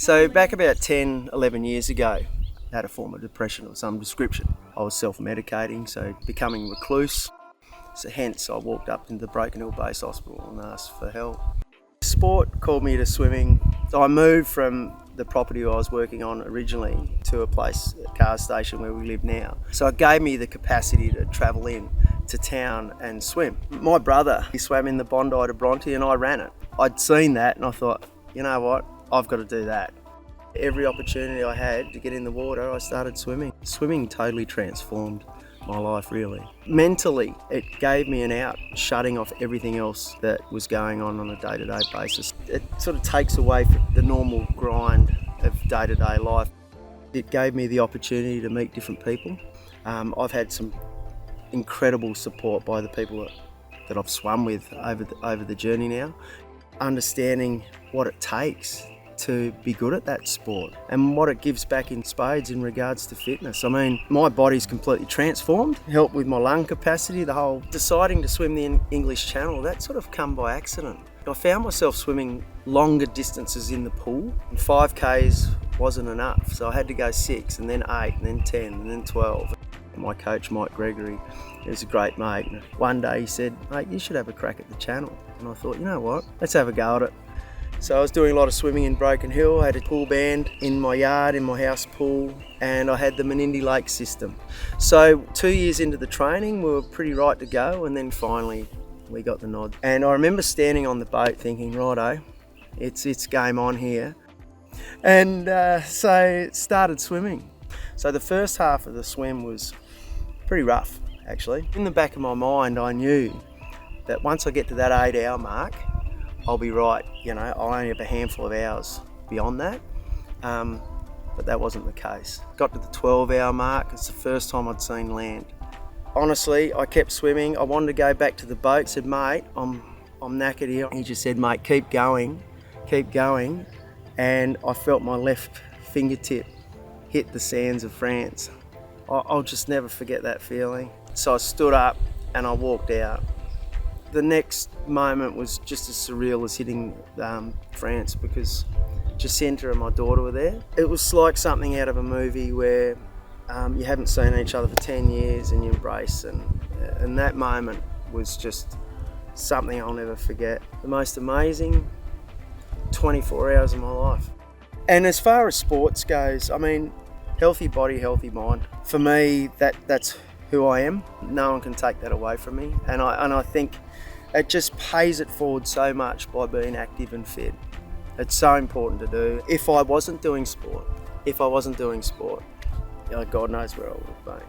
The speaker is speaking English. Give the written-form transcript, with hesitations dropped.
So back about 10, 11 years ago, I had a form of depression of some description. I was self-medicating, so becoming recluse. So hence I walked up into the Broken Hill Base Hospital and asked for help. Sport called me to swimming. So I moved from the property I was working on originally to a place, a car station where we live now. So it gave me the capacity to travel in to town and swim. My brother, he swam in the Bondi to Bronte and I ran it. I'd seen that and I thought, you know what, I've got to do that. Every opportunity I had to get in the water, I started swimming. Swimming totally transformed my life, really. Mentally, it gave me an out, shutting off everything else that was going on a day-to-day basis. It sort of takes away the normal grind of day-to-day life. It gave me the opportunity to meet different people. I've had some incredible support by the people that I've swum with over the journey now. Understanding what it takes to be good at that sport and what it gives back in spades in regards to fitness. I mean, my body's completely transformed, helped with my lung capacity. The whole deciding to swim the English Channel, that sort of come by accident. I found myself swimming longer distances in the pool. 5Ks wasn't enough, so I had to go 6 and then 8 and then 10 and then 12. My coach, Mike Gregory, he was a great mate. And one day he said, mate, you should have a crack at the channel. And I thought, you know what, let's have a go at it. So I was doing a lot of swimming in Broken Hill. I had a pool band in my yard, in my house pool, and I had the Menindee Lake system. So 2 years into the training, we were pretty right to go, and then finally we got the nod. And I remember standing on the boat thinking, righto, it's game on here. And so started swimming. So the first half of the swim was pretty rough, actually. In the back of my mind, I knew that once I get to that 8-hour mark, I'll be right. You know, I'll only have a handful of hours beyond that. But that wasn't the case. Got to the 12-hour mark. It's the first time I'd seen land. Honestly, I kept swimming. I wanted to go back to the boat. Said, mate, I'm knackered here. He just said, mate, keep going. And I felt my left fingertip hit the sands of France. I'll just never forget that feeling. So I stood up and I walked out. The next moment was just as surreal as hitting France, because Jacinta and my daughter were there. It was like something out of a movie where you haven't seen each other for 10 years and you embrace, and that moment was just something I'll never forget. The most amazing 24 hours of my life. And as far as sports goes, I mean, healthy body, healthy mind. For me, that's who I am. No one can take that away from me. And I think it just pays it forward so much by being active and fit. It's so important to do. If I wasn't doing sport, you know, God knows where I would have been.